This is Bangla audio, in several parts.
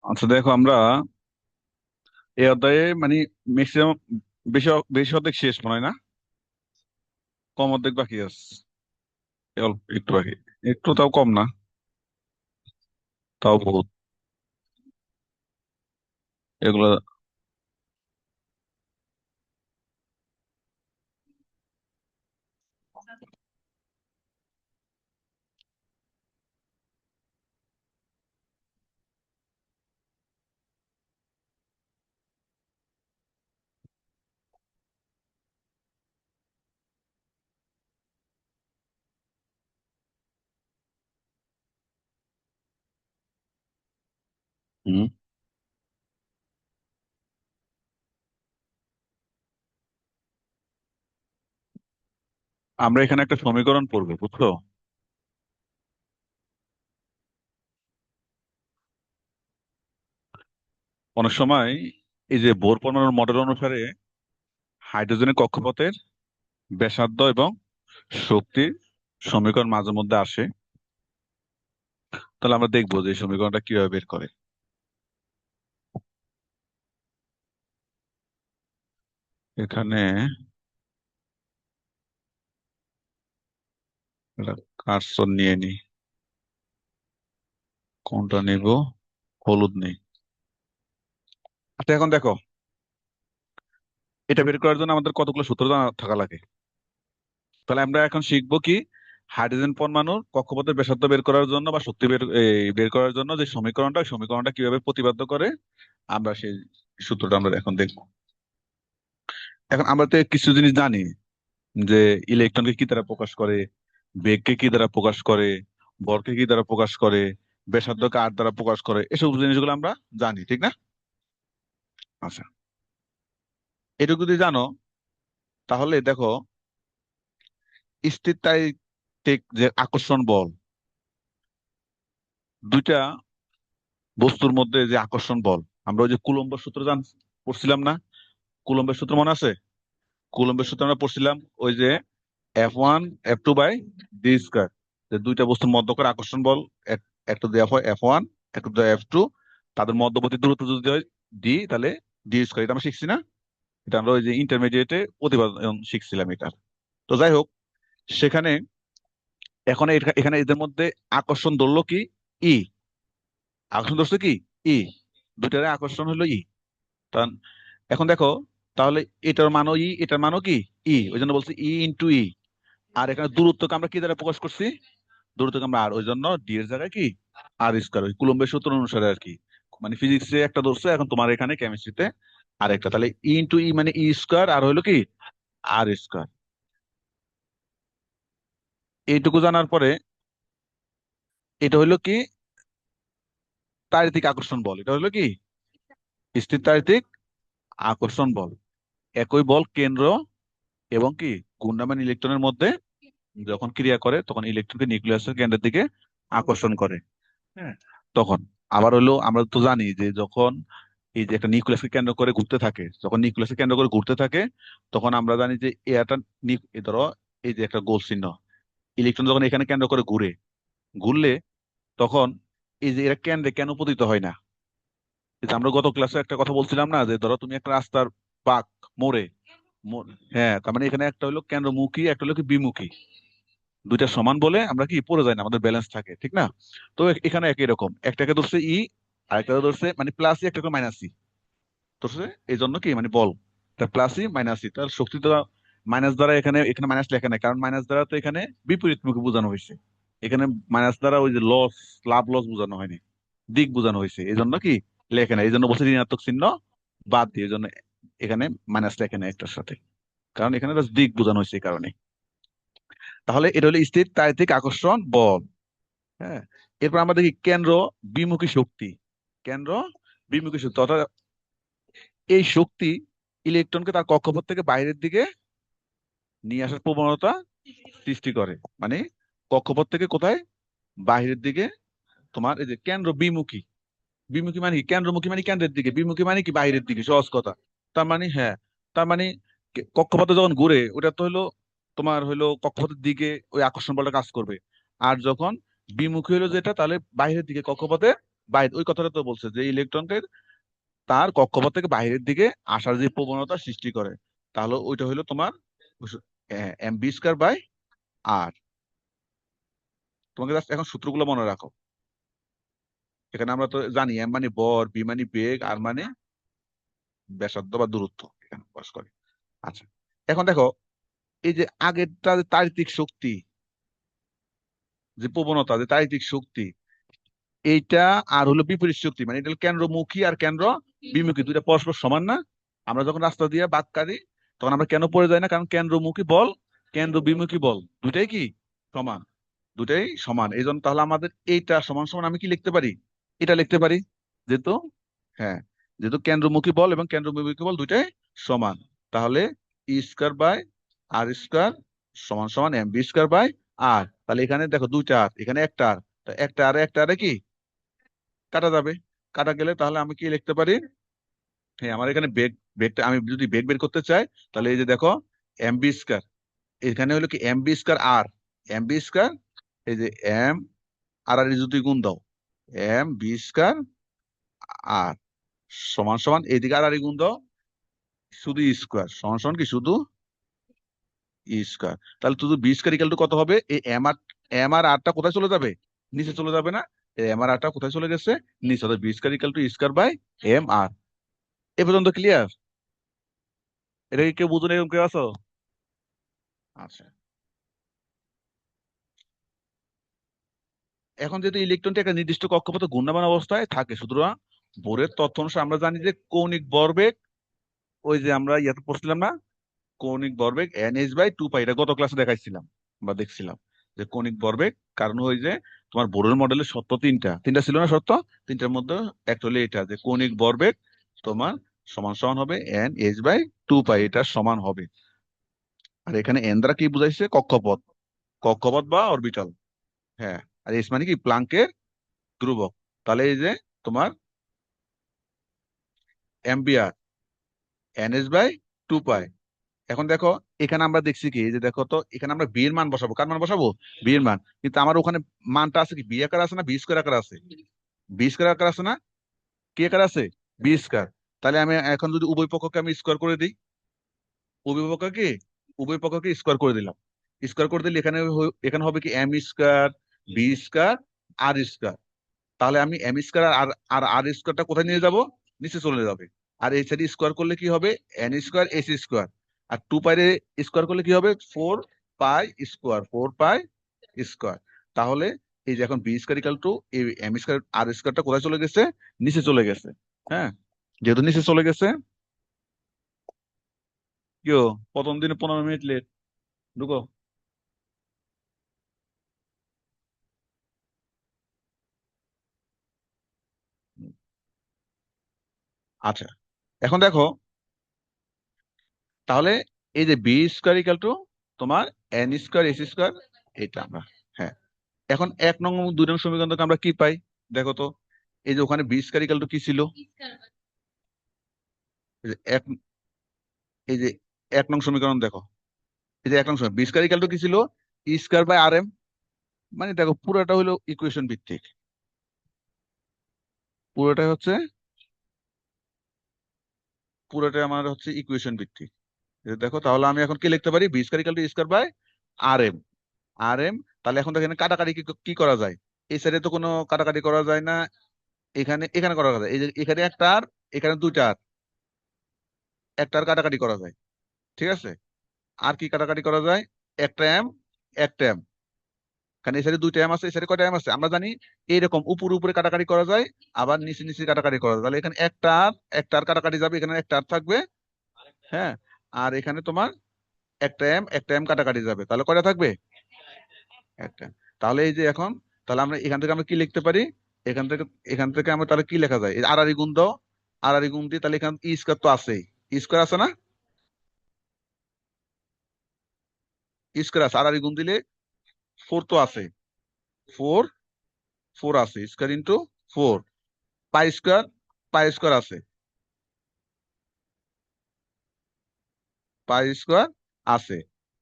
আচ্ছা, দেখো আমরা এই অধ্যায়ে মানে ম্যাক্সিমাম বেশি বেশি অর্ধেক শেষ মনে হয় না। কম অর্ধেক বাকি আছে। অল্প একটু বাকি। একটু তাও কম না। তাও বহুত এগুলো। হুম। আমরা এখানে একটা সমীকরণ পড়বো, বুঝছো? অনেক সময় এই যে বোর পরমাণুর মডেল অনুসারে হাইড্রোজেনের কক্ষপথের ব্যাসার্ধ এবং শক্তির সমীকরণ মাঝে মধ্যে আসে। তাহলে আমরা দেখবো যে এই সমীকরণটা কিভাবে বের করে। এখানে কার্সর নিয়ে নি। কোনটা নিব? হলুদ নেই। আচ্ছা, এখন দেখো, এটা বের করার জন্য আমাদের কতগুলো সূত্র জানা থাকা লাগে। তাহলে আমরা এখন শিখবো কি, হাইড্রোজেন পরমাণুর কক্ষপথের ব্যাসার্ধ বের করার জন্য বা শক্তি বের করার জন্য যে সমীকরণটা, ওই সমীকরণটা কিভাবে প্রতিপাদ্য করে আমরা সেই সূত্রটা আমরা এখন দেখবো। এখন আমরা তো কিছু জিনিস জানি, যে ইলেকট্রনকে কি দ্বারা প্রকাশ করে, বেগকে কি দ্বারা প্রকাশ করে, ভরকে কি দ্বারা প্রকাশ করে, ব্যাসার্ধকে আর দ্বারা প্রকাশ করে, এসব জিনিসগুলো আমরা জানি, ঠিক না? আচ্ছা, এটুকু যদি জানো, তাহলে দেখো, স্থিরতাইত্বিক যে আকর্ষণ বল, দুইটা বস্তুর মধ্যে যে আকর্ষণ বল, আমরা ওই যে কুলম্বের সূত্র পড়ছিলাম না? কুলম্বের সূত্র মনে আছে? কুলম্বের সূত্র আমরা পড়ছিলাম, ওই যে F1 F2/d², যে দুইটা বস্তুর মধ্যকার আকর্ষণ বল, একটা যদি F1, একটা যদি F2, তাদের মধ্যবর্তী দূরত্ব যদি হয় ডি, তাহলে d²। এটা আমরা শিখছি না? এটা আমরা ওই যে ইন্টারমিডিয়েটে প্রতিপাদন শিখছিলাম এটা। তো যাই হোক, সেখানে এখন এখানে এদের মধ্যে আকর্ষণ ধরলো কি? ই। আকর্ষণ ধরছে কি? ই। দুইটারে আকর্ষণ হলো ই। কারণ এখন দেখো, তাহলে এটার মানও ই, এটার মানও কি? ই। ওই জন্য বলছি ই × ই। আর এখানে দূরত্বকে আমরা কি দ্বারা প্রকাশ করছি? দূরত্বকে আমরা আর, ওই জন্য ডি এর জায়গায় কি? r², ওই কুলম্বের সূত্র অনুসারে আর কি। মানে ফিজিক্সে একটা ধরছে, এখন তোমার এখানে কেমিস্ট্রিতে আরেকটা। তাহলে ই × ই মানে ই², আর হইলো কি? r²। এইটুকু জানার পরে, এটা হইলো কি? তাড়িতিক আকর্ষণ বল। এটা হইলো কি? স্থির তাড়িতিক আকর্ষণ বল। একই বল কেন্দ্র এবং কি ঘূর্ণায়মান ইলেকট্রনের মধ্যে যখন ক্রিয়া করে, তখন ইলেকট্রনকে নিউক্লিয়াসের কেন্দ্রের দিকে আকর্ষণ করে। হ্যাঁ। তখন আবার হলো, আমরা তো জানি যে যখন এই যে একটা নিউক্লিয়াসকে কেন্দ্র করে ঘুরতে থাকে, যখন নিউক্লিয়াসকে কেন্দ্র করে ঘুরতে থাকে, তখন আমরা জানি যে এটা ধরো, এই যে একটা গোল চিহ্ন, ইলেকট্রন যখন এখানে কেন্দ্র করে ঘুরলে তখন এই যে এরা কেন্দ্রে কেন পতিত হয় না? এই যে আমরা গত ক্লাসে একটা কথা বলছিলাম না, যে ধরো তুমি একটা রাস্তার বাঁক, মোড়ে, হ্যাঁ, তার মানে এখানে একটা হলো কেন্দ্রমুখী, একটা হলো কি বিমুখী। দুইটা সমান বলে আমরা কি পড়ে যাই না, আমাদের ব্যালেন্স থাকে, ঠিক না? তো এখানে একই রকম, একটাকে ধরছে ই, আর একটা ধরছে মানে প্লাস ই, একটা মাইনাস ই ধরছে। এই জন্য কি মানে বল, প্লাস ই মাইনাস ই, তার শক্তি দ্বারা মাইনাস দ্বারা, এখানে এখানে মাইনাস লেখা নাই, কারণ মাইনাস দ্বারা তো এখানে বিপরীত মুখে বোঝানো হয়েছে। এখানে মাইনাস দ্বারা ওই যে লস, লাভ লস বোঝানো হয়নি, দিক বোঝানো হয়েছে। এই জন্য কি লেখে নাই, এই জন্য বলছে ঋণাত্মক চিহ্ন বাদ দিয়ে, এই জন্য এখানে মাইনাস লেখে নাই একটার সাথে, কারণ এখানে জাস্ট দিক বোঝানো হয়েছে এই কারণে। তাহলে এটা হলো স্থির তাড়িতিক আকর্ষণ বল। হ্যাঁ। এরপর আমরা দেখি কেন্দ্র বিমুখী শক্তি। কেন্দ্র বিমুখী শক্তি, অর্থাৎ এই শক্তি ইলেকট্রনকে তার কক্ষপথ থেকে বাইরের দিকে নিয়ে আসার প্রবণতা সৃষ্টি করে। মানে কক্ষপথ থেকে কোথায়? বাইরের দিকে। তোমার এই যে কেন্দ্র বিমুখী, বিমুখী মানে কি? কেন্দ্রমুখী মানে কেন্দ্রের দিকে, বিমুখী মানে কি? বাইরের দিকে, সহজ কথা। তার মানে হ্যাঁ, তার মানে কক্ষপথে যখন ঘুরে, ওটা তো হলো তোমার হলো কক্ষপথের দিকে ওই আকর্ষণ বলটা কাজ করবে। আর যখন বিমুখী হলো যেটা, তাহলে বাইরের দিকে কক্ষপথে বাইরে, ওই কথাটা তো বলছে যে ইলেকট্রনকে তার কক্ষপথ থেকে বাইরের দিকে আসার যে প্রবণতা সৃষ্টি করে, তাহলে ওইটা হলো তোমার এম বি স্কয়ার বাই আর। তোমাকে জাস্ট এখন সূত্রগুলো মনে রাখো। এখানে আমরা তো জানি এম মানে বর, বি মানে বেগ, আর মানে ব্যাসার্ধ বা দূরত্ব এখানে প্রকাশ করে। আচ্ছা, এখন দেখো এই যে আগেরটা যে তাড়িতিক শক্তি, যে প্রবণতা, যে তাড়িতিক শক্তি, এইটা আর হলো বিপরীত শক্তি, মানে এটা হলো কেন্দ্রমুখী আর কেন্দ্র বিমুখী, দুইটা পরস্পর সমান না? আমরা যখন রাস্তা দিয়ে বাঁক কাটি তখন আমরা কেন পড়ে যাই না? কারণ কেন্দ্রমুখী বল, কেন্দ্র বিমুখী বল দুটাই কি সমান, দুটাই সমান। এই জন্য তাহলে আমাদের এইটা সমান সমান আমি কি লিখতে পারি? এটা লিখতে পারি, যেহেতু, হ্যাঁ, যেহেতু কেন্দ্রমুখী বল এবং কেন্দ্র বিমুখী বল দুইটাই সমান, তাহলে ই স্কয়ার বাই আর স্কয়ার সমান সমান এম বি স্কয়ার বাই আর। তাহলে এখানে দেখো দুইটা আর, এখানে একটা আর, তা একটা আর একটা আরে কি কাটা যাবে। কাটা গেলে তাহলে আমি কি লিখতে পারি? হ্যাঁ, আমার এখানে বেগ, বেগটা আমি যদি বেগ বের করতে চাই, তাহলে এই যে দেখো এম বি স্কয়ার, এখানে হলো কি এম বি স্কয়ার আর, এম বি স্কয়ার, এই যে এম আর আর যদি গুণ দাও, এম বি স্কয়ার আর সমান সমান এইদিকে আর আর গুণ দাও, শুধু স্কয়ার সমান সমান কি শুধু স্কয়ার। তাহলে শুধু বি স্কয়ার ইকাল টু কত হবে? এই এম আর আরটা কোথায় চলে যাবে? নিচে চলে যাবে না? এম আর আরটা কোথায় চলে গেছে? নিচে। V square equal to square by m r. এ পর্যন্ত ক্লিয়ার? এটা কি কেউ বুঝুন, এরকম কেউ আছো? আচ্ছা, এখন যেহেতু ইলেকট্রনটি একটা নির্দিষ্ট কক্ষপথে ঘূর্ণায়মান অবস্থায় থাকে, সুতরাং বোরের তথ্য অনুসারে আমরা জানি যে কৌণিক ভরবেগ, ওই যে আমরা ইয়াতে পড়ছিলাম না, কৌণিক ভরবেগ N h by two pi, এটা গত ক্লাসে দেখাইছিলাম বা দেখছিলাম, যে কৌণিক ভরবেগ, কারণ ওই যে তোমার বোরের মডেলের সত্য তিনটা তিনটা ছিল না সত্য, তিনটার মধ্যে একটা হলো এটা, যে কৌণিক ভরবেগ তোমার সমান সমান হবে N h by two pi, এটা সমান হবে। আর এখানে এন দ্বারা কি বুঝাইছে? কক্ষপথ, কক্ষপথ বা অরবিটাল। হ্যাঁ, আর এস মানে কি প্লাঙ্কের ধ্রুবক। তাহলে এই যে তোমার এম্পিয়ার এনএস বাই টু পাই। এখন দেখো এখানে আমরা দেখছি কি, এই যে দেখো তো এখানে আমরা বি এর মান বসাবো, কার মান বসাবো? বি এর মান, কিন্তু আমার ওখানে মানটা আছে কি বি আকার আছে না বি স্কোয়ার আকার আছে? বি স্কোয়ার আকার আছে না? কি আকার আছে? V square. তাহলে আমি এখন যদি উভয় পক্ষকে আমি স্কোয়ার করে দিই, উভয় পক্ষকে, উভয় পক্ষকে স্কোয়ার করে দিলাম, স্কোয়ার করে দিলে এখানে এখানে হবে কি M square B square r square. তাহলে আমি এম স্কোয়ার আর আর আর স্কোয়ারটা কোথায় নিয়ে যাব? নিচে চলে যাবে। আর এই সাইডে স্কোয়ার করলে কি হবে? N square s square. আর টু পাই স্কোয়ার করলে কি হবে? Four pi square, four pi square. তাহলে এই যে এখন বি স্কোয়ার ইকাল টু এই এম স্কোয়ার আর স্কোয়ারটা কোথায় চলে গেছে? নিচে চলে গেছে। হ্যাঁ, যেহেতু নিচে চলে গেছে, কেউ প্রথম দিনে 15 মিনিট লেট ঢুকো। আচ্ছা, এখন দেখো তাহলে এই যে বি স্কোয়ার ইকাল টু তোমার এন স্কোয়ার এস স্কোয়ার, এটা আমরা, হ্যাঁ, এখন 1 নং এবং 2 নং সমীকরণ থেকে আমরা কি পাই? দেখো তো, এই যে ওখানে বি স্কয়ার ইকাল টু কি ছিল? এই যে এক, এই যে 1 নং সমীকরণ দেখো, এই যে 1 নং সমীকরণ বি স্কয়ার ইকাল টু কি ছিল? ই স্কয়ার বাই আর এম। মানে দেখো পুরোটা হলো ইকুয়েশন ভিত্তিক, পুরোটাই হচ্ছে, পুরোটাই আমার হচ্ছে ইকুয়েশন ভিত্তিক। এই যে দেখো, তাহলে আমি এখন কি লিখতে পারি? V square equal to square by R M, R M. তাহলে এখন দেখেন কাটাকাটি কি কি করা যায়? এই সাইডে তো কোনো কাটাকাটি করা যায় না, এখানে এখানে করা যায়, এই যে এখানে একটা আর, এখানে দুইটা আর, একটা আর কাটাকাটি করা যায়, ঠিক আছে? আর কি কাটাকাটি করা যায়? একটা এম, একটা এম, কারণ এই সাইডে দুইটা এম আছে, এই সাইডে কয়টা এম আছে আমরা জানি। এইরকম উপরে উপরে কাটাকাটি করা যায়, আবার নিচে নিচে কাটাকাটি করা যায়। তাহলে এখানে একটা আর কাটাকাটি যাবে, এখানে একটা আর থাকবে। হ্যাঁ, আর এখানে তোমার একটা এম কাটাকাটি যাবে, তাহলে কয়টা থাকবে? একটা। তাহলে এই যে এখন, তাহলে আমরা এখান থেকে আমরা কি লিখতে পারি? এখান থেকে, এখান থেকে আমরা তাহলে কি লেখা যায়? এই আড়াআড়ি গুণ দাও, আড়াআড়ি গুণ দিয়ে তাহলে এখানে ই স্কয়ার তো আছেই, ই স্কয়ার আছে না? ই স্কয়ার আছে, আড়াআড়ি গুণ দিলে ফোর তো আছে, ফোর, ফোর আছে, square into four, pi square, pi square আছে, পাই স্কয়ার আছে,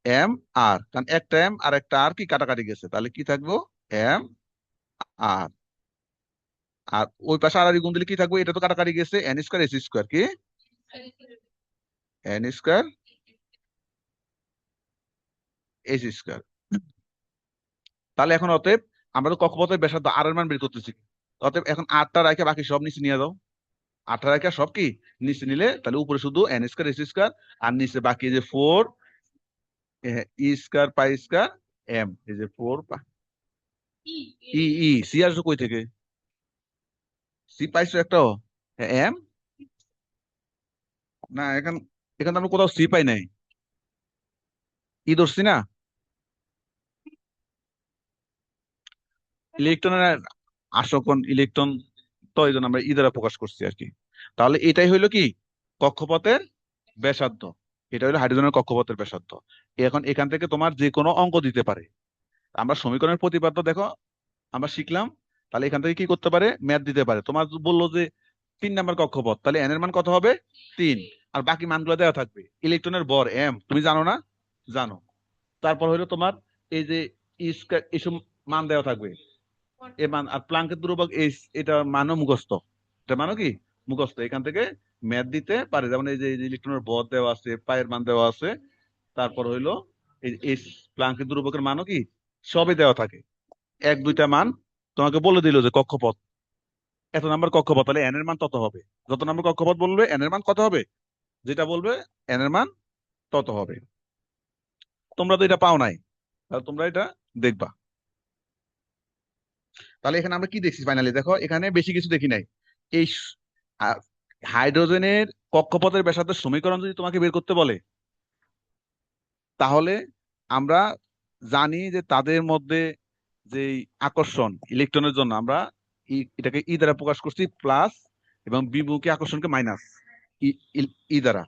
এম আর, কারণ একটা এম আর একটা আর কি কাটাকাটি গেছে, তাহলে কি থাকবো? এম আর, আর ওই পাশে আর গুণ দিলে কি থাকবে, এটা তো কাটাকাটি গেছে, এন স্কয়ার এস স্কয়ার কি এন স্কয়ার এস স্কয়ার। তাহলে এখন অতএব আমরা তো কক্ষপথের ব্যাসার্ধ আর এর মান বের করতেছি, অতএব এখন আটটা রাখে বাকি সব নিচে নিয়ে যাও। আটটা রাখে সব কি নিচে নিলে, তাহলে উপরে শুধু এন স্কয়ার এস স্কয়ার, আর নিচে বাকি যে ফোর ই স্কয়ার পাই স্কয়ার এম, এই যে ফোর ই ই সি আসবে কই থেকে, সি পাইছো একটাও, এম না, এখন এখানে তো আমরা কোথাও সি পাই নাই, ই ধরছি না, ইলেকট্রনের আসকন ইলেকট্রন, তো এই জন্য আমরা ই দ্বারা প্রকাশ করছি আর কি। তাহলে এটাই হইলো কি কক্ষপথের ব্যাসার্ধ, এটা হলো হাইড্রোজেনের কক্ষপথের ব্যাসার্ধ। এখন এখান থেকে তোমার যে কোনো অঙ্ক দিতে পারে, আমরা সমীকরণের প্রতিপাদ্য দেখো আমরা শিখলাম, তাহলে এখান থেকে কি করতে পারে, ম্যাথ দিতে পারে। তোমার বললো যে 3 নাম্বার কক্ষপথ, তাহলে এন এর মান কত হবে 3, আর বাকি মানগুলো দেওয়া থাকবে। ইলেকট্রনের ভর এম তুমি জানো না, জানো। তারপর হলো তোমার এই যে এইসব মান দেওয়া থাকবে, এ মান, আর প্লাঙ্কের ধ্রুবক এইচ, এটা মানও মুখস্থ, এটা মানও কি মুখস্থ। এখান থেকে ম্যাথ দিতে পারে, যেমন এই যে ইলেকট্রনের ভর দেওয়া আছে, পায়ের মান দেওয়া আছে, তারপর হইলো এই এইচ প্লাঙ্কের ধ্রুবকের মানও কি সবই দেওয়া থাকে। এক দুইটা মান তোমাকে বলে দিল যে কক্ষপথ এত নাম্বার কক্ষপথ, তাহলে এন এর মান তত হবে। যত নাম্বার কক্ষপথ বলবে এন এর মান কত হবে, যেটা বলবে এন এর মান তত হবে। তোমরা তো এটা পাও নাই, তাহলে তোমরা এটা দেখবা। তাহলে এখানে আমরা কি দেখছি ফাইনালি, দেখো এখানে বেশি কিছু দেখি নাই। এই আহ, হাইড্রোজেনের কক্ষপথের ব্যাসার্ধের সমীকরণ যদি তোমাকে বের করতে বলে, তাহলে আমরা জানি যে তাদের মধ্যে যে আকর্ষণ ইলেকট্রনের জন্য আমরা এটাকে ই দ্বারা প্রকাশ করছি প্লাস, এবং বিমুখী আকর্ষণকে মাইনাস ই ই দ্বারা।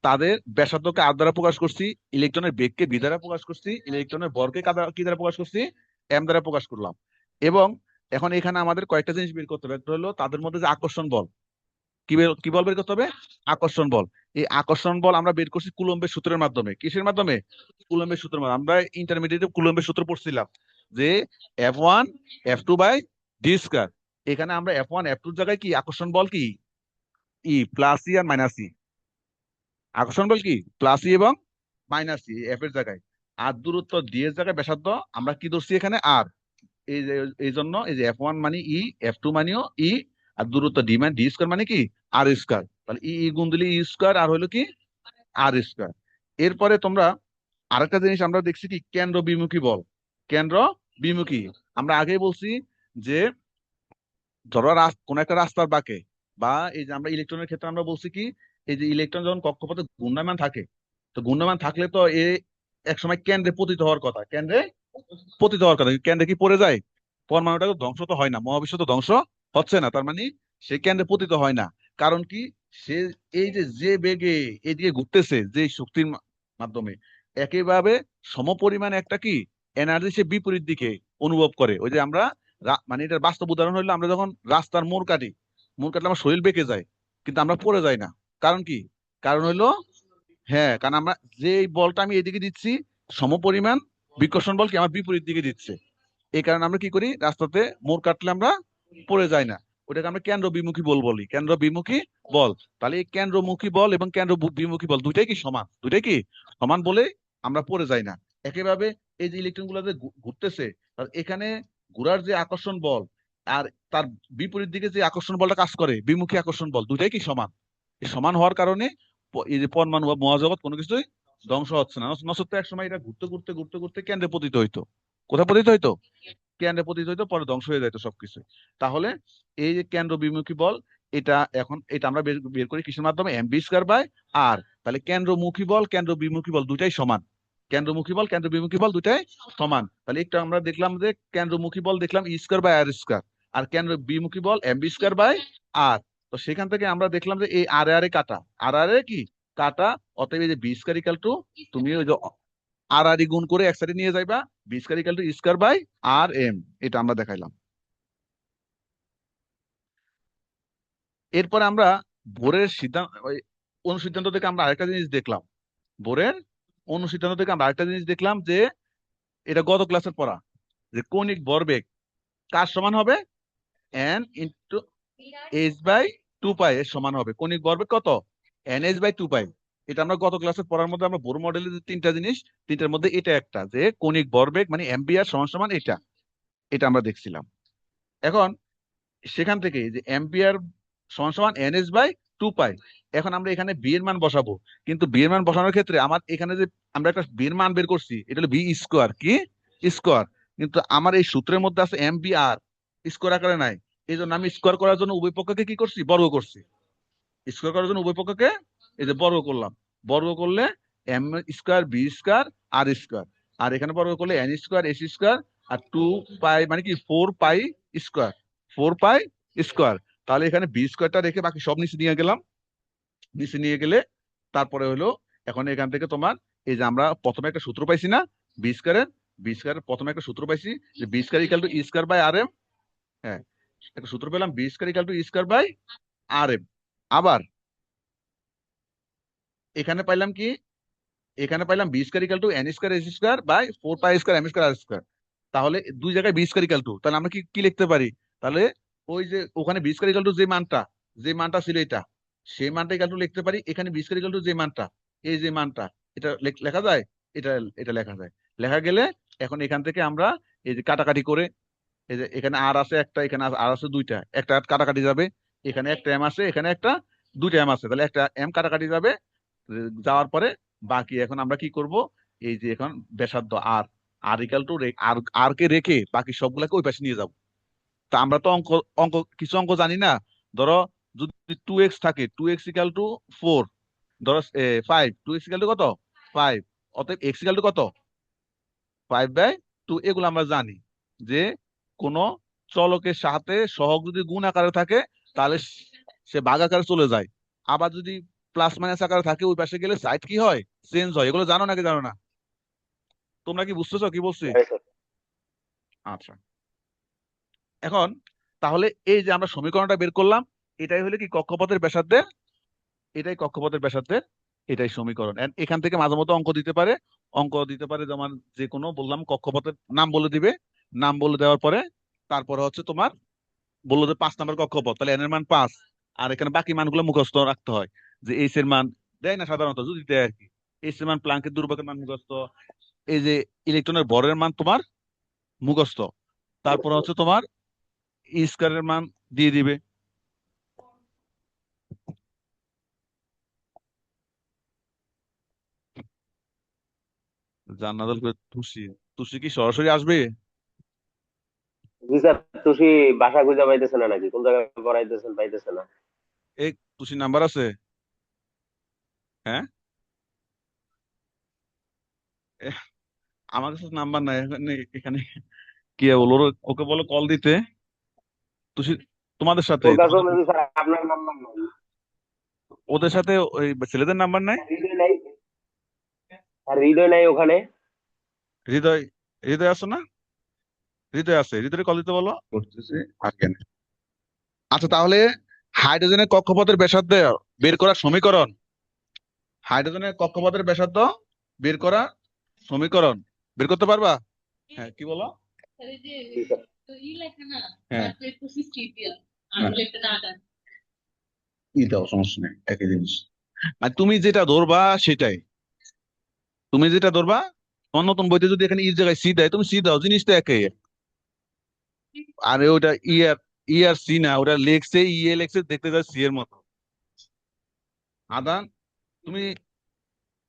তাদের ব্যাসার্ধকে আর দ্বারা প্রকাশ করছি, ইলেকট্রনের বেগকে বি দ্বারা প্রকাশ করছি, ইলেকট্রনের ভরকে কি দ্বারা প্রকাশ করছি, এম দ্বারা প্রকাশ করলাম। এবং এখন এখানে আমাদের কয়েকটা জিনিস বের করতে হবে। একটা হলো তাদের মধ্যে যে আকর্ষণ বল, কি বল বের করতে হবে, আকর্ষণ বল। এই আকর্ষণ বল আমরা বের করছি কুলম্বের সূত্রের মাধ্যমে। কিসের মাধ্যমে, কুলম্বের সূত্রের মাধ্যমে। আমরা ইন্টারমিডিয়েটে কুলম্বের সূত্র পড়ছিলাম যে F1 F2/d²। এখানে আমরা F1 F2 জায়গায় কি আকর্ষণ বল কি ই প্লাস ই আর মাইনাস ই, আকর্ষণ বল কি প্লাস ই এবং মাইনাস ই এফ এর জায়গায়, আর দূরত্ব ডি এর জায়গায় ব্যাসার্ধ আমরা কি ধরছি এখানে আর। এই যে এই জন্য এই যে F1 মানে ই, F2 মানেও ই, আর দূরত্ব ডি মানে ডি² মানে কি আর স্কয়ার। তাহলে ই গুণ দিলে ই স্কয়ার, আর হলো কি আর স্কয়ার। এরপরে তোমরা আরেকটা জিনিস আমরা দেখছি কি কেন্দ্র বিমুখী বল, কেন্দ্র বিমুখী। আমরা আগেই বলছি যে ধরো কোন একটা রাস্তার বাঁকে, বা এই যে আমরা ইলেকট্রনের ক্ষেত্রে আমরা বলছি কি, এই যে ইলেকট্রন যখন কক্ষপথে ঘূর্ণায়মান থাকে, তো ঘূর্ণায়মান থাকলে তো এ এক সময় কেন্দ্রে পতিত হওয়ার কথা, কেন্দ্রে পতিত হওয়ার কথা, কেন্দ্রে কি পড়ে যায়, পরমাণুটা তো ধ্বংস তো হয় না, মহাবিশ্ব তো ধ্বংস হচ্ছে না, তার মানে সে কেন্দ্রে পতিত হয় না। কারণ কি, সে এই যে যে বেগে এদিকে ঘুরতেছে যে শক্তির মাধ্যমে, একইভাবে সমপরিমাণে একটা কি এনার্জি সে বিপরীত দিকে অনুভব করে। ওই যে আমরা মানে এটার বাস্তব উদাহরণ হলো আমরা যখন রাস্তার মোড় কাটি, মোড় কাটলে আমার শরীর বেঁকে যায়, কিন্তু আমরা পড়ে যাই না। কারণ কি, কারণ হইলো, হ্যাঁ, কারণ আমরা যে বলটা আমি এদিকে দিচ্ছি, সমপরিমাণ বিকর্ষণ বল কি আমার বিপরীত দিকে দিচ্ছে। এই কারণে আমরা কি করি, রাস্তাতে মোড় কাটলে আমরা পড়ে যাই না। ওটাকে আমরা কেন্দ্র বিমুখী বল বলি, কেন্দ্র বিমুখী বল। তাহলে এই কেন্দ্রমুখী বল এবং কেন্দ্র বিমুখী বল দুইটাই কি সমান, দুইটাই কি সমান বলে আমরা পড়ে যাই না। একইভাবে এই যে ইলেকট্রন গুলো যে ঘুরতেছে, তার এখানে ঘোরার যে আকর্ষণ বল, আর তার বিপরীত দিকে যে আকর্ষণ বলটা কাজ করে বিমুখী আকর্ষণ বল, দুইটাই কি সমান। এই সমান হওয়ার কারণে এই যে পরমাণু বা মহাজগৎ কোনো কিছুই ধ্বংস হচ্ছে না। নচেত এক সময় এটা ঘুরতে ঘুরতে ঘুরতে ঘুরতে কেন্দ্রে পতিত হইতো। কোথায় পতিত হইতো, কেন্দ্রে পতিত হইতো, পরে ধ্বংস হয়ে যাইতো সবকিছু। তাহলে এই যে কেন্দ্র বিমুখী বল, এটা এখন এটা আমরা বের বের করি কিসের মাধ্যমে, mv²/r। তাহলে কেন্দ্রমুখী বল কেন্দ্র বিমুখী বল দুইটাই সমান, কেন্দ্রমুখী বল কেন্দ্র বিমুখী বল দুইটাই সমান। তাহলে একটু আমরা দেখলাম যে কেন্দ্রমুখী বল দেখলাম E²/r², আর কেন্দ্র বিমুখী বল mv²/r। তো সেখান থেকে আমরা দেখলাম যে এই আর এ কাটা, আর কি কাটা, অতএব এই যে b², তুমি ওই যে আর গুণ করে এক সাইডে নিয়ে যাইবা, b², E²/r/m, এটা আমরা দেখাইলাম। এরপরে আমরা ভোরের সিদ্ধান্ত অনুসিদ্ধান্ত থেকে আমরা আরেকটা জিনিস দেখলাম, ভোরের অনুসিদ্ধান্ত থেকে আমরা আরেকটা জিনিস দেখলাম যে এটা গত ক্লাসের পড়া, যে কৌণিক ভরবেগ কার সমান হবে, n into h by two pi এর সমান হবে। কণিক ভরবেগ কত? N h by two pi. এটা আমরা গত ক্লাসে পড়ার মধ্যে আমরা বোর মডেলের যে তিনটা জিনিস, তিনটার মধ্যে এটা একটা, যে কণিক ভরবেগ মানে এম্পিয়ার সমান সমান এটা, এটা আমরা দেখছিলাম। এখন সেখান থেকে যে এম্পিয়ার সমান সমান এন এস বাই টু পাই, এখন আমরা এখানে বি এর মান বসাবো। কিন্তু বি এর মান বসানোর ক্ষেত্রে আমার এখানে যে আমরা একটা বি এর মান বের করছি, এটা হলো বি স্কোয়ার, কি স্কোয়ার, কিন্তু আমার এই সূত্রের মধ্যে আছে এম বি আর, স্কোয়ার আকারে নাই। এই জন্য আমি স্কোয়ার করার জন্য উভয় পক্ষকে কি করছি, বর্গ করছি। স্কোয়ার করার জন্য উভয় পক্ষকে এই যে বর্গ করলাম। বর্গ করলে M square B square r square, আর এখানে বর্গ করলে এন স্কোয়ার এস স্কোয়ার আর টু পাই মানে কি four pi square, four pi square. তাহলে এখানে বি স্কোয়ারটা রেখে বাকি সব নিচে নিয়ে গেলাম। নিচে নিয়ে গেলে তারপরে হলো এখন এখান থেকে তোমার এই যে আমরা প্রথমে একটা সূত্র পাইছি না, বি স্কোয়ারের প্রথমে একটা সূত্র পাইছি যে V square equal to E square by R M. হ্যাঁ, একটা সূত্র পেলাম V square equal to E square by R M. আবার এখানে পাইলাম কি, এখানে পাইলাম V square equal to N square S square by four pi square M square R square. তাহলে দুই জায়গায় বি স্কয়ার ইকাল টু, তাহলে আমরা কি কি লিখতে পারি? তাহলে ওই যে ওখানে বি স্কয়ার ইকাল টু যে মানটা ছিল এটা, সেই মানটা ইকাল টু লিখতে পারি এখানে বি স্কয়ার ইকাল টু যে মানটা, এই যে মানটা, এটা লেখা যায়। এটা এটা লেখা যায়। লেখা গেলে এখন এখান থেকে আমরা এই যে কাটাকাটি করে, এই যে এখানে আর আছে একটা, এখানে আর আছে দুইটা, একটা কাটাকাটি যাবে। এখানে একটা এম আছে, এখানে একটা দুইটা এম আছে, তাহলে একটা এম কাটাকাটি যাবে। যাওয়ার পরে বাকি এখন আমরা কি করব, এই যে এখন ব্যাসার্ধ আর, আর ইকাল টু আর, আর কে রেখে বাকি সবগুলাকে ওই পাশে নিয়ে যাব। তা আমরা তো অঙ্ক অঙ্ক কিছু অঙ্ক জানি না। ধরো যদি টু এক্স থাকে, two x equal to four, ধরো five, two x equal to কত, ফাইভ, অতএব এক্স ইকাল টু কত, ফাইভ বাই টু। এগুলো আমরা জানি যে কোন চলকের সাথে সহগ যদি গুণ আকারে থাকে তাহলে সে ভাগ আকারে চলে যায়। আবার যদি প্লাস মাইনাস আকারে থাকে ওই পাশে গেলে সাইড কি হয়, চেঞ্জ হয়। এগুলো জানো নাকি জানো না? তোমরা কি বুঝতেছো কি বলছি? হ্যাঁ স্যার। আচ্ছা, এখন তাহলে এই যে আমরা সমীকরণটা বের করলাম, এটাই হলো কি কক্ষপথের ব্যাসার্ধের, এটাই কক্ষপথের ব্যাসার্ধের, এটাই সমীকরণ। And এখান থেকে মাঝে মধ্যে অঙ্ক দিতে পারে যেমন যে কোনো বললাম কক্ষপথের নাম বলে দিবে। নাম বলে দেওয়ার পরে তারপরে হচ্ছে তোমার বললো যে 5 নম্বর কক্ষপথ, তাহলে এন এর মান 5। আর এখানে বাকি মানগুলো মুখস্থ রাখতে হয়। যে এইচ এর মান দেয় না সাধারণত, যদি দেয় আর কি। এইচ এর মান, প্লাঙ্কের দুর্ভোগের মান মুখস্থ, এই যে ইলেকট্রনের ভরের মান তোমার মুখস্থ। তারপর হচ্ছে তোমার ই স্কয়ারের মান দিয়ে দিবে। জান্নাতুল তুষি, তুষি কি সরাসরি আসবে? জি স্যার, তুষি বাসা খুঁজে পাইতেছে না নাকি, কোন জায়গায় পড়াইতেছেন পাইতেছে না। এই তুষির নাম্বার আছে? হ্যাঁ, এ, আমার কাছে নাম্বার নাই এখানে। এখানে কি বলো, ওকে বলো কল দিতে। তুষি তোমাদের সাথে, ওর কাছেও তোমাদের মেবি স্যার আপনার নাম্বার নাই। ওদের সাথে ওই ছেলেদের নাম্বার নাই? হৃদয় নাই, আর হৃদয় নাই ওখানে। হৃদয়, হৃদয় আছে না? হৃদয় আছে, হৃদয় কল দিতে বলো। করতেছে আর কেন। আচ্ছা তাহলে হাইড্রোজেনের কক্ষপথের ব্যাসার্ধ বের করার সমীকরণ, হাইড্রোজেনের কক্ষপথের ব্যাসার্ধ বের করা সমীকরণ বের করতে পারবা? হ্যাঁ, কি বলো? জি স্যার। হ্যাঁ, ই দাও, সমস্যা নেই, একই জিনিস। আর তুমি যেটা ধরবা সেটাই, তুমি যেটা ধরবা। তোমার নতুন বইতে যদি এখানে ইর জায়গায় সি দেয়, তুমি সি দাও, জিনিসটা একই। আরে ওটা ই আর সি না, ওটা লেখছে লেখছে, দেখতে যায় সি এর মতো। আদান, তুমি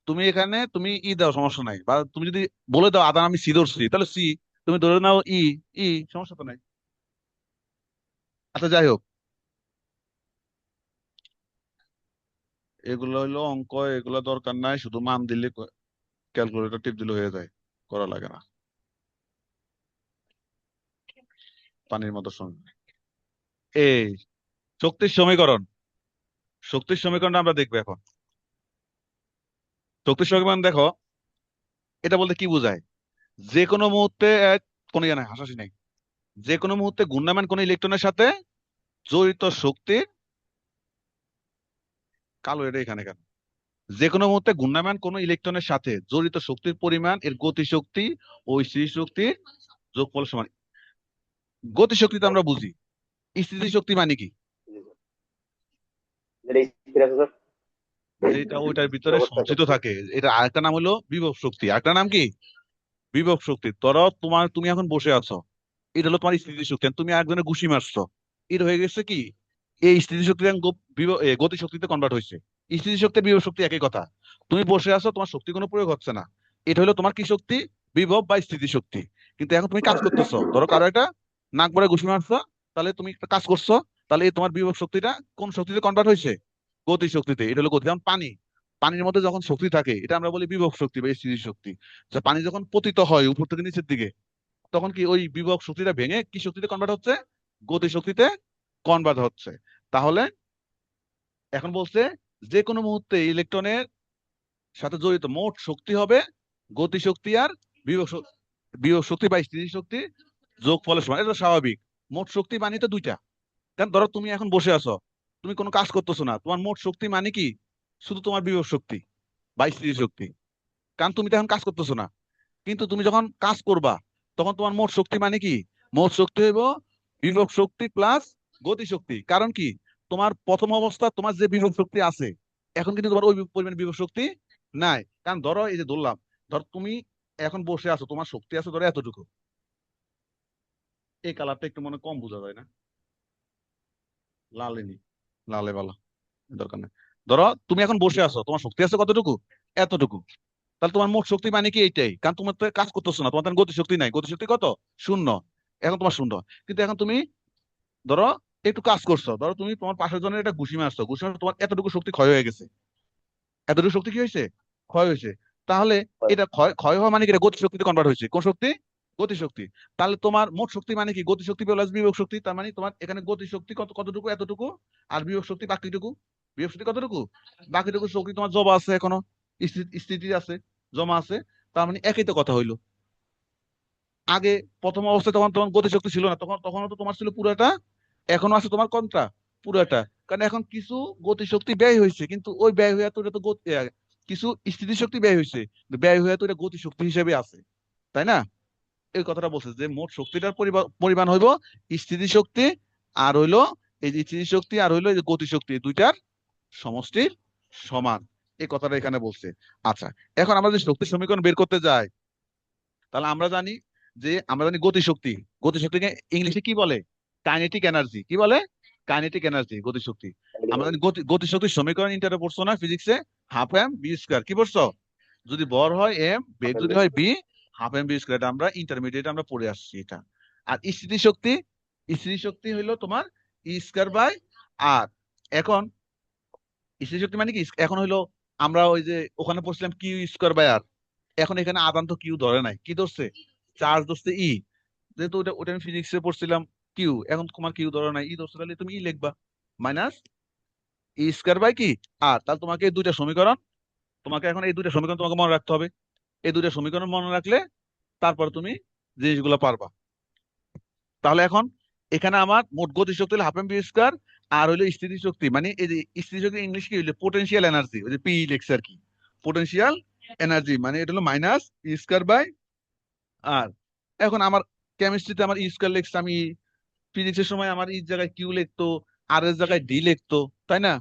তুমি এখানে তুমি ই দাও, সমস্যা নাই। বা তুমি যদি বলে দাও আদান আমি সি ধরছি, তাহলে সি। তুমি ধরে নাও ই, সমস্যা তো নাই। আচ্ছা যাই হোক, এগুলো হইলো অঙ্ক, এগুলো দরকার নাই, শুধু মান দিলে ক্যালকুলেটর টিপ দিলে হয়ে যায়, করা লাগে না। পানির মতো শুনবে। এই শক্তির সমীকরণ, শক্তির সমীকরণটা আমরা দেখবো এখন। শক্তির সমীকরণ দেখো, এটা বলতে কি বোঝায়? যে কোনো মুহূর্তে কোনো ইয়ে নাই, হাসাহাসি নাই, যে কোনো মুহূর্তে ঘূর্ণায়মান কোন ইলেকট্রনের সাথে জড়িত শক্তির, কালো এটা এখানে কেন, যে কোনো মুহূর্তে ঘূর্ণায়মান কোন ইলেকট্রনের সাথে জড়িত শক্তির পরিমাণ এর গতিশক্তি ও স্থির শক্তির যোগফল সমান। গতিশক্তি তো আমরা বুঝি, স্থিতিশক্তি মানে কি? জি স্যার। যেটা স্থির আছে স্যার, যেটা ওইটার স্থির ভিতরে অবস্থায় সঞ্চিত থাকছে। থাকে। এটা আরেকটা নাম হলো বিভব শক্তি। আরেকটা নাম কি? বিভব শক্তি। ধরো তুমি এখন বসে আছো, এটা হলো তোমার স্থিতিশক্তি। আর তুমি একজনের ঘুষি মারছো, এটা হয়ে গেছে কি? এই স্থিতিশক্তি এখন গতিশক্তিতে কনভার্ট হয়েছে। স্থিতিশক্তি আর বিভব শক্তি একই কথা। তুমি বসে আছো, তোমার শক্তি কোনো প্রয়োগ হচ্ছে না, এটা হলো তোমার কি শক্তি? বিভব বা স্থিতিশক্তি। কিন্তু এখন তুমি কাজ করতেছো, ধরো কারো একটা নাক বরে ঘুষি মারছো, তাহলে তুমি একটা কাজ করছো, তাহলে এই তোমার বিভব শক্তিটা কোন শক্তিতে কনভার্ট হয়েছে? গতি শক্তিতে। এটা হলো গতি। যেমন পানি, পানির মধ্যে যখন শক্তি থাকে এটা আমরা বলি বিভব শক্তি বা স্থিতিশক্তি। যে পানি যখন পতিত হয় উপর থেকে নিচের দিকে, তখন কি ওই বিভব শক্তিটা ভেঙে কি শক্তিতে কনভার্ট হচ্ছে? গতি শক্তিতে কনভার্ট হচ্ছে। তাহলে এখন বলছে যে কোনো মুহূর্তে ইলেকট্রনের সাথে জড়িত মোট শক্তি হবে গতি শক্তি আর বিভব বিভব শক্তি বা স্থিতি শক্তি যোগফলের সমান। এটা তো স্বাভাবিক। মোট শক্তি মানে তো দুইটা। কারণ ধরো তুমি এখন বসে আছো, তুমি কোনো কাজ করতেছো না, তোমার মোট শক্তি মানে কি? শুধু তোমার বিভব শক্তি বা স্থিতি শক্তি। কারণ তুমি তো এখন কাজ করতেছো না। কিন্তু তুমি যখন কাজ করবা, তখন তোমার মোট শক্তি মানে কি? মোট শক্তি হইব বিভব শক্তি প্লাস গতি শক্তি। কারণ কি? তোমার প্রথম অবস্থা তোমার যে বিভব শক্তি আছে, এখন কিন্তু তোমার ওই পরিমাণ বিভব শক্তি নাই। কারণ ধরো এই যে ধরলাম, ধর তুমি এখন বসে আছো, তোমার শক্তি আছে ধরো এতটুকু। এই কালারটা একটু মনে হয় কম বোঝা যায় না? লালে নি, লালে ভালো, দরকার নেই। ধরো তুমি এখন বসে আছো, তোমার শক্তি আছে কতটুকু? এতটুকু। তাহলে তোমার মোট শক্তি মানে কি? এইটাই। কারণ তোমার তো কাজ করতেছো না, তোমার তো গতি শক্তি নাই। গতি শক্তি কত? শূন্য। এখন তোমার শূন্য। কিন্তু এখন তুমি ধরো একটু কাজ করছো, ধরো তুমি তোমার পাশের জনের একটা ঘুষি মারছো, ঘুষি মারছো, তোমার এতটুকু শক্তি ক্ষয় হয়ে গেছে। এতটুকু শক্তি কি হয়েছে? ক্ষয় হয়েছে। তাহলে এটা ক্ষয় ক্ষয় হওয়া মানে কি? এটা গতি শক্তিতে কনভার্ট হয়েছে। কোন শক্তি? গতি শক্তি। তাহলে তোমার মোট শক্তি মানে কি? গতি শক্তি প্লাস বিভব শক্তি। তার মানে তোমার এখানে গতি শক্তি কতটুকু? এতটুকু। আর বিভব শক্তি বাকিটুকু। বিভব শক্তি কতটুকু? বাকিটুকু শক্তি তোমার জমা আছে এখনো, স্থিতি আছে, জমা আছে। তার মানে একই তো কথা হইলো। আগে প্রথম অবস্থায় তখন তোমার গতি শক্তি ছিল না, তখন তখন তো তোমার ছিল পুরাটা, এখনো আছে তোমার কোনটা? পুরাটা। কারণ এখন কিছু গতি শক্তি ব্যয় হয়েছে, কিন্তু ওই ব্যয় হয়ে তো এটা তো কিছু স্থিতি শক্তি ব্যয় হয়েছে, কিন্তু ব্যয় হয়ে তো এটা গতি শক্তি হিসেবে আছে, তাই না? এই কথাটা বলছে যে মোট শক্তিটার পরিমাণ হইব স্থিতি শক্তি আর হইলো এই যে স্থিতি শক্তি আর হইলো এই যে গতি শক্তি, এই দুইটার সমষ্টির সমান। এই কথাটা এখানে বলছে। আচ্ছা, এখন আমরা যে শক্তি সমীকরণ বের করতে যাই, তাহলে আমরা জানি গতিশক্তি। গতিশক্তিকে ইংলিশে কি বলে? Kinetic energy. কি বলে? কাইনেটিক এনার্জি, গতিশক্তি। আমরা জানি গতিশক্তির সমীকরণ ইন্টারে পড়ছো না ফিজিক্সে? Half M B square. কি পড়ছো? যদি ভর হয় এম, বেগ যদি হয় V, half M B square. এটা আমরা ইন্টারমিডিয়েট আমরা পড়ে আসছি এটা। আর স্থিতিশক্তি, স্থিতিশক্তি হইলো তোমার ই স্কয়ার বাই আর। এখন স্থিতিশক্তি মানে কি? এখন হইলো আমরা ওই যে ওখানে পড়ছিলাম কিউ স্কয়ার বাই আর। এখন এখানে আদান তো কিউ ধরে নাই, কি ধরছে? চার্জ ধরছে ই। যেহেতু ওটা ওটা আমি ফিজিক্সে পড়ছিলাম কিউ, এখন তোমার কিউ ধরে নাই, ই ধরছে, তাহলে তুমি ই লিখবা মাইনাস ই স্কয়ার বাই কি আর। তাহলে তোমাকে এই দুইটা সমীকরণ, তোমাকে এখন এই দুইটা সমীকরণ তোমাকে মনে রাখতে হবে। এই দুইটা সমীকরণ মনে রাখলে তারপর তুমি জিনিসগুলো পারবা। তাহলে এখন এখানে আমার মোট গতি শক্তি হলো হাফ এম বি স্কয়ার, আর হইলো স্থিতি শক্তি মানে এই যে স্থিতি শক্তি ইংলিশ কি হইলো? পোটেনশিয়াল এনার্জি, ওই যে পি লেখছে আর কি। পোটেনশিয়াল এনার্জি মানে এটা হলো minus E square by r. এখন আমার কেমিস্ট্রিতে আমার ই স্কয়ার লিখছে আমি, ফিজিক্সের সময় আমার ই জায়গায় কিউ লিখতো, আর এর জায়গায় ডি লিখতো, তাই না?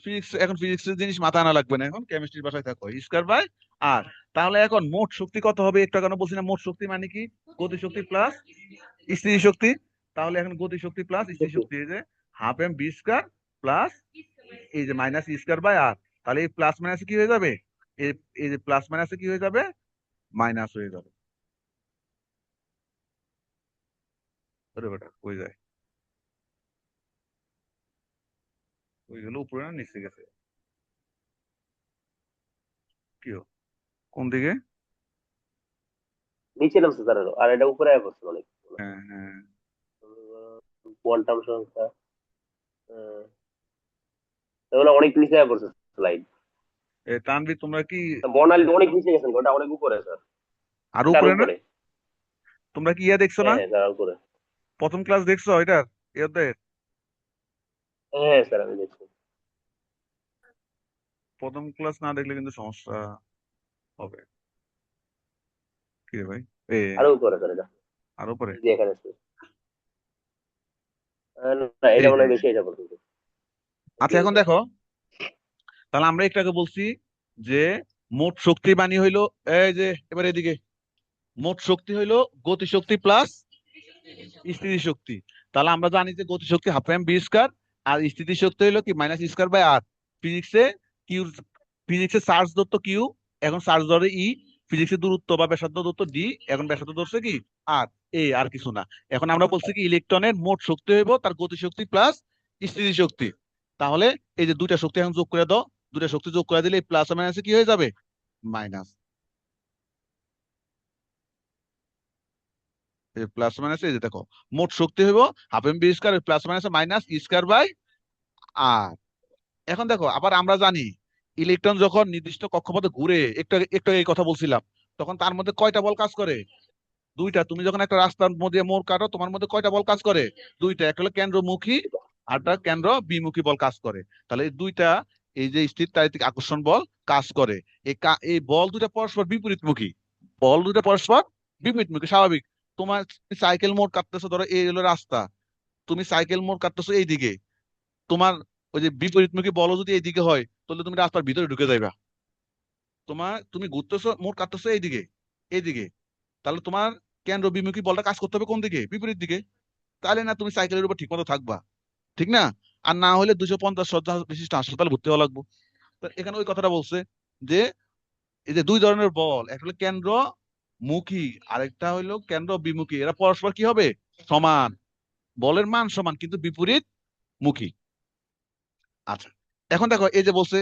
ফিজিক্স, এখন ফিজিক্সের জিনিস মাথা আনা লাগবে না, এখন কেমিস্ট্রির ভাষায় থাকো ই স্কয়ার বাই আর। তাহলে এখন মোট শক্তি কত হবে? একটা কেন বলছি না মোট শক্তি মানে কি? গতি শক্তি প্লাস স্থিতি শক্তি। তাহলে এখন গতি শক্তি প্লাস স্থিতি শক্তি, এই যে half M B square plus এই যে মাইনাস ই স্কয়ার বাই আর। তাহলে এই প্লাস মাইনাসে কি হয়ে যাবে? এই এই যে প্লাস মাইনাসে কি হয়ে যাবে? মাইনাস হয়ে যাবে। ওরে বেটা কই যায়? ওই গেল উপরে না নিচে গেছে? কি কোন দিকে? নিচে নামছে স্যার, আর এটা উপরে আয়া পড়ছে অনেক। হ্যাঁ হ্যাঁ। কোয়ান্টাম সংখ্যা, এগুলো অনেক নিচে আয়া পড়ছে স্লাইড। তানভীর তোমরা কি বর্ণালী অনেক নিচে গেছেন, ওটা অনেক উপরে স্যার। আরো এটা আরো উপরে না? উপরে। তোমরা কি ইয়া দেখছো না? হ্যাঁ হ্যাঁ স্যার, আরো উপরে। প্রথম ক্লাস দেখছো এটার? এদের হ্যাঁ স্যার, আমি দেখছি। প্রথম ক্লাস না দেখলে কিন্তু সমস্যা হবে। কি রে ভাই? এ আরো উপরে স্যার এটা। আরো উপরে? এই যে এখানে আছে। না, এটা এই মনে যে, হয় বেশি, এটা পর্যন্ত। আচ্ছা এখন দেখো, তাহলে আমরা একটু আগে বলছি যে মোট শক্তি মানে হইলো, এই যে এবার এদিকে, মোট শক্তি হইলো গতি শক্তি প্লাস স্থিতি শক্তি। তাহলে আমরা জানি যে গতি শক্তি হাফ এম বি স্কয়ার, আর স্থিতি শক্তি হইলো কি মাইনাস স্কয়ার বাই আর। ফিজিক্সে কিউ, ফিজিক্সে চার্জ ধরতো কিউ, এখন চার্জ ধরে ই। ফিজিক্সের দূরত্ব বা ব্যাসার্ধ ধরতো ডি, এখন ব্যাসার্ধ ধরছে কি আর। এই আর কিছু না। এখন আমরা বলছি কি ইলেকট্রনের মোট শক্তি হইব তার গতি শক্তি প্লাস স্থিতি শক্তি। তাহলে এই যে দুইটা শক্তি এখন যোগ করে দাও, দুইটা শক্তি যোগ করে দিলে প্লাস মাইনাসে কি হয়ে যাবে, মাইনাস। প্লাস মাইনাস এই যে দেখো, মোট শক্তি হইব half M B square plus minus minus square by r. এখন দেখো আবার আমরা জানি ইলেকট্রন যখন নির্দিষ্ট কক্ষপথে ঘুরে, একটু একটু এই কথা বলছিলাম, তখন তার মধ্যে কয়টা বল কাজ করে, দুইটা। তুমি যখন একটা রাস্তার মধ্যে মোড় কাটো, তোমার মধ্যে কয়টা বল কাজ করে, দুইটা। একটা হলো কেন্দ্রমুখী, আরটা কেন্দ্র বিমুখী বল কাজ করে। তাহলে এই দুইটা, এই যে স্থিরতারিতিক আকর্ষণ বল কাজ করে। এই বল দুইটা পরস্পর বিপরীতমুখী, বল দুইটা পরস্পর বিপরীতমুখী, স্বাভাবিক। তোমার সাইকেল মোড় কাটতেছো, ধরো এই হলো রাস্তা, তুমি সাইকেল মোড় কাটতেছো এইদিকে, তোমার ওই যে বিপরীতমুখী বলও যদি এইদিকে হয়, তাহলে তুমি রাস্তার ভিতরে ঢুকে যাইবা। তুমি ঘুরতেছো মোড় কাটতেছো এইদিকে, এইদিকে, তাহলে তোমার কেন্দ্র বিমুখী বলটা কাজ করতে হবে কোন দিকে, বিপরীত দিকে। তাহলে না তুমি সাইকেলের উপর ঠিক মতো থাকবা, ঠিক না? আর না হলে 250 শয্যা বিশিষ্ট হাসপাতাল ভর্তি হওয়া লাগবে। তো এখানে ওই কথাটা বলছে যে এই যে দুই ধরনের বল, একটা হলো কেন্দ্র মুখী, আরেকটা হলো কেন্দ্র বিমুখী, এরা পরস্পর কি হবে, সমান। বলের মান সমান কিন্তু বিপরীত মুখী। আচ্ছা, এখন দেখো এই যে বলছে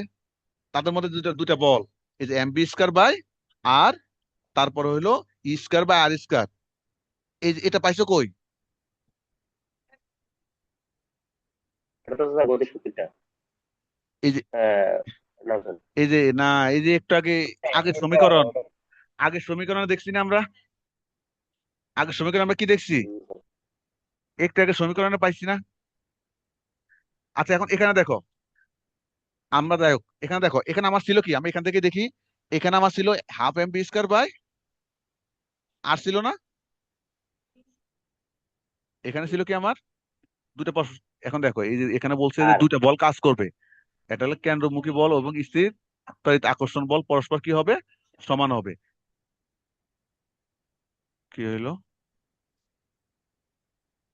তাদের মধ্যে দুইটা দুইটা বল, এই যে এম বি স্কয়ার বাই আর, তারপরে হইলো ই স্কয়ার বাই আর স্কয়ার। এই যে এটা পাইছো কই? এটা তো স্যার গতি শক্তিটা। এই যে, হ্যাঁ, না স্যার। এই যে না, এই যে একটু আগে, আগের সমীকরণ, আগের সমীকরণে দেখছি না আমরা, আগের সমীকরণ আমরা কি দেখছি, একটু আগে সমীকরণে পাইছি না? আচ্ছা এখন এখানে দেখো, আমরা দেখো এখানে দেখো, এখানে আমার ছিল কি, আমি এখান থেকে দেখি, এখানে আমার ছিল half M B square by r, ছিল না? এখানে ছিল কি আমার দুটো এখন দেখো এই যে এখানে বলছে যে আর দুইটা বল কাজ করবে, এটা হলো কেন্দ্রমুখী বল এবং স্থির তাড়িৎ আকর্ষণ বল পরস্পর কি হবে, সমান হবে। কি হইলো?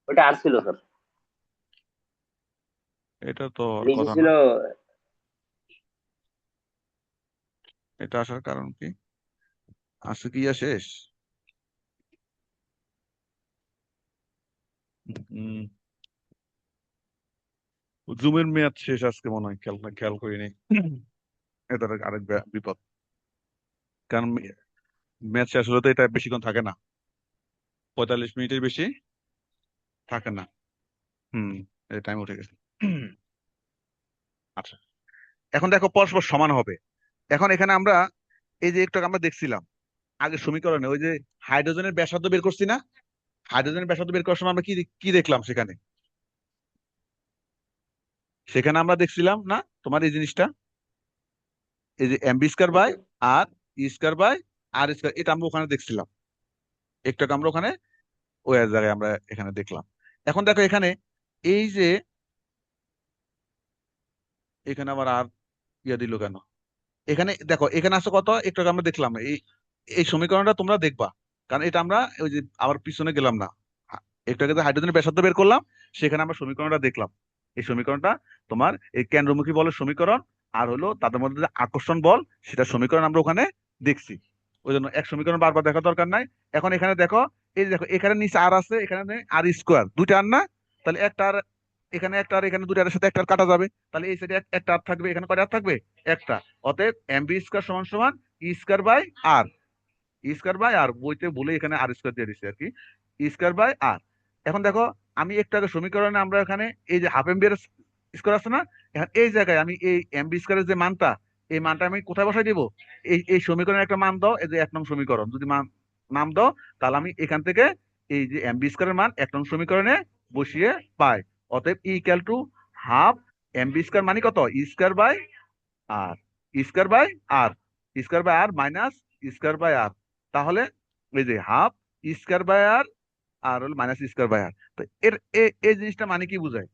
ওটা আর ছিল স্যার, এটা তো আর নিচে কথা না। ছিল। এটা আসার কারণ কি, আছে কি ইয়া শেষ? হম, জুমের মেয়াদ শেষ আজকে মনে হয়, খেয়াল করিনি। এটা আরেক বিপদ, কারণ ম্যাচ শেষ হলে তো এটা বেশিক্ষণ থাকে না, 45 মিনিটের বেশি থাকে না। হুম, এই টাইম উঠে গেছে। আচ্ছা, এখন দেখো পরস্পর সমান হবে। এখন এখানে আমরা এই যে একটু আগে আমরা দেখছিলাম আগে সমীকরণে, ওই যে হাইড্রোজেনের ব্যাসার্ধ বের করছি না, হাইড্রোজেনের ব্যাসার্ধ বের করার সময় আমরা কি কি দেখলাম সেখানে, সেখানে আমরা দেখছিলাম না তোমার এই জিনিসটা, এই যে M B square by R E square by R square, এটা আমরা ওখানে দেখছিলাম একটু আগে, আমরা ওখানে ওই এক জায়গায় আমরা এখানে দেখলাম। এখন দেখো এখানে এই যে, এখানে আবার আর ইয়া দিল কেন, এখানে দেখো এখানে আছে কত, একটু আগে আমরা দেখলাম এই, এই সমীকরণটা তোমরা দেখবা, কারণ এটা আমরা ওই যে আবার পিছনে গেলাম না, একটু আগে যে হাইড্রোজেনের ব্যাসার্ধ বের করলাম, সেখানে আমরা সমীকরণটা দেখলাম। এই সমীকরণটা তোমার এই কেন্দ্রমুখী বলের সমীকরণ, আর হলো তাদের মধ্যে যে আকর্ষণ বল, সেটা সমীকরণ আমরা ওখানে দেখছি। ওই জন্য এক সমীকরণ বারবার দেখা দরকার নাই। এখন এখানে দেখো, এই যে দেখো এখানে নিচে আর আছে, এখানে আর স্কোয়ার, দুইটা আর না, তাহলে একটা আর, এখানে একটা আর, এখানে দুইটা আর সাথে একটা আর কাটা যাবে, তাহলে এই সাইডে একটা আর থাকবে, এখানে কয়টা আর থাকবে, একটা। অতএব এম বি স্কোয়ার সমান সমান e square by R, e square by r, বইতে বলে এখানে আর স্কোয়ার দিয়ে দিচ্ছি আর কি, ই স্কোয়ার বাই আর। এখন দেখো আমি একটু আগে সমীকরণে আমরা এখানে এই যে হাফ এম বি এর স্কোয়ার আছে না, এখন এই জায়গায় আমি এই এম বি স্কোয়ারের যে মানটা, এই মানটা আমি কোথায় বসাই দিব, এই এই সমীকরণে একটা মান দাও, এই যে 1 নং সমীকরণ যদি মান নাম দাও, তাহলে আমি এখান থেকে এই যে এম বি স্কোয়ারের মান 1 নং সমীকরণে বসিয়ে পাই। অতএব e equal to half M v square মানে কত, e square by R, square by R, square by r minus square by আর। তাহলে এই যে হাফ স্কয়ার বাই আর আর হলো মাইনাস স্কোয়ার বাই আর। তো এই জিনিসটা মানে কি বোঝায়?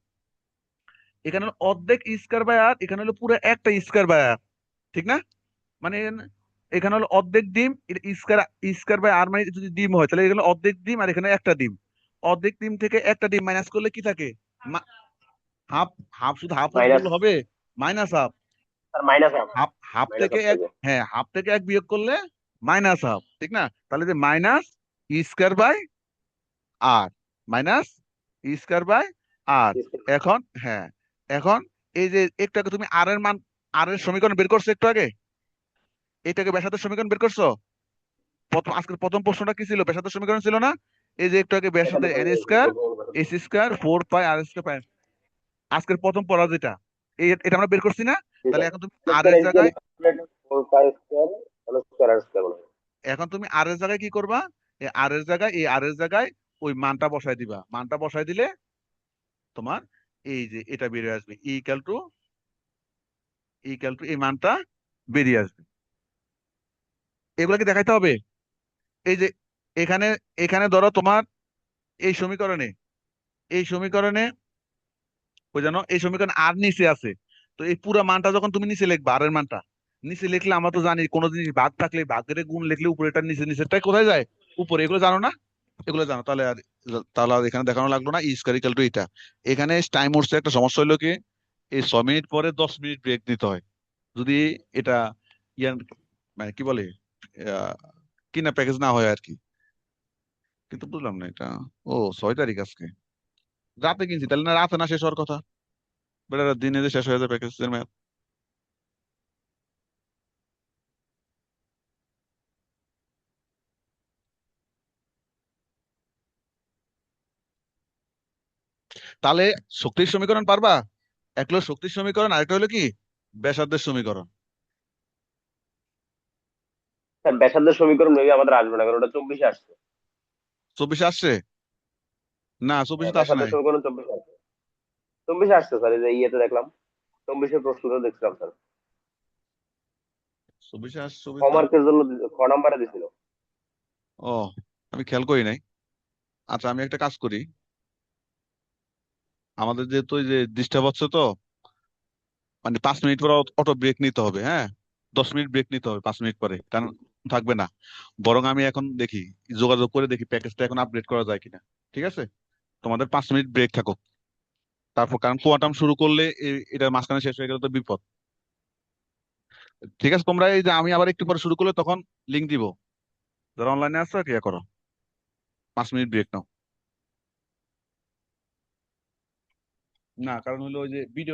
এখানে হলো অর্ধেক স্কোয়ার বাই আর, এখানে হলো পুরো একটা স্কোয়ার বাই আর, ঠিক না? মানে এখানে হলো অর্ধেক ডিম, স্কোয়ার স্কোয়ার বাই আর, মানে যদি ডিম হয় তাহলে এখানে অর্ধেক ডিম আর এখানে একটা ডিম। অর্ধেক ডিম থেকে একটা ডিম মাইনাস করলে কি থাকে? হাফ। হাফ শুধু হাফ হাফ মাইনাস, বললে হবে? Minus half. Sir minus half. Half half minus থেকে হাফ এক, থাকে। হ্যাঁ হাফ থেকে এক বিয়োগ করলে মাইনাস হাফ, ঠিক না? তাহলে যে minus square by r, minus square by r. এখন হ্যাঁ, এখন এই যে একটু আগে তুমি আর এর মান, আর এর সমীকরণ বের করছো একটু আগে, এটাকে ব্যাসার্ধের সমীকরণ বের করছো। প্রথম আজকের প্রথম প্রশ্নটা কি ছিল? ব্যাসার্ধের সমীকরণ ছিল না? এই যে একটু আগে ব্যাসার্ধ ব্যাসার্ধ এন সমীকরণ ছিল, স্কোয়ার প্রথম ব্যাসার্ধ এস স্কোয়ার 4 পাই আর স্কোয়ার পাই, আজকের প্রথম পড়া যেটা, এটা আমরা বের করছি না? তাহলে এখন তুমি আর এর জায়গায়, four pi square whole square r square বলা হয়। এখন তুমি আর এর জায়গায় কি করবা? এই আর এর জায়গায়, এই আর এর জায়গায় ওই মানটা বসাই দিবা। মানটা বসাই দিলে তোমার এই যে এটা বেরিয়ে আসবে, ইকুয়াল টু এই মানটা বেরিয়ে আসবে। এগুলা কি দেখাইতে হবে? এই যে এখানে, এখানে ধরো তোমার এই সমীকরণে, এই সমীকরণে ওই জানো এই সমীকরণ আর নিচে আছে। তো এই পুরো মানটা যখন তুমি নিচে লিখবা, আর এর মানটা নিচে লিখলে, আমরা তো জানি কোনো জিনিস ভাগ থাকলে ভাগের গুণ লিখলে উপরেটা নিচে, নিচেরটা কোথায় যায়? উপরে। এগুলো জানো না? এগুলো জানো তাহলে আর, তাহলে আর এখানে দেখানো লাগলো না। স্কয়ার ইকুয়াল টু এটা। এখানে টাইম উঠছে, একটা সমস্যা হলো কি, এই 6 মিনিট পরে 10 মিনিট ব্রেক দিতে হয় যদি এটা ইয়ার, মানে কি বলে, আহ, কিনা প্যাকেজ না হয় আর কি। কিন্তু বুঝলাম না এটা। ও, 6 তারিখ আজকে, রাতে কিনছি, তাহলে না রাতে না শেষ হওয়ার কথা, বেটা দিনে যে শেষ হয়ে যায় প্যাকেজের মেয়াদ। তাহলে শক্তির সমীকরণ পারবা? এক হলো শক্তির সমীকরণ, আরেকটা হলো কি ব্যাসার্ধের সমীকরণ। স্যার ব্যাসার্ধের সমীকরণ মেবি আমাদের আসবে না, কারণ ওটা 24 আসছে। 24 আসছে? না, 24 হ্যাঁ, তো আসে ব্যাসার্ধের নাই। সমীকরণ 24 আসছে। 24 আসছে স্যার, এই যে ইয়েতে দেখলাম, 24-এর প্রশ্নটা দেখছিলাম স্যার। 24 আস 24 না। হোমওয়ার্কের জন্য ক নাম্বারে দিছিল। ও, আমি খেয়াল করি নাই। আচ্ছা, আমি একটা কাজ করি, আমাদের যেহেতু ওই যে ডিস্টার্ব হচ্ছে তো, মানে 5 মিনিট পর অটো ব্রেক নিতে হবে, হ্যাঁ। 10 মিনিট ব্রেক নিতে হবে 5 মিনিট পরে, কারণ থাকবে না। বরং আমি এখন দেখি, যোগাযোগ করে দেখি প্যাকেজটা এখন আপডেট করা যায় কিনা। ঠিক আছে, তোমাদের 5 মিনিট ব্রেক থাকো। তারপর, কারণ কোয়াটাম শুরু করলে এটার মাঝখানে শেষ হয়ে গেলে তো বিপদ। ঠিক আছে, তোমরা এই যে আমি আবার একটু পরে শুরু করলে তখন লিঙ্ক দিব, যারা অনলাইনে আসছো কি করো, 5 মিনিট ব্রেক নাও। না, কারণ হলো ওই যে ভিডিও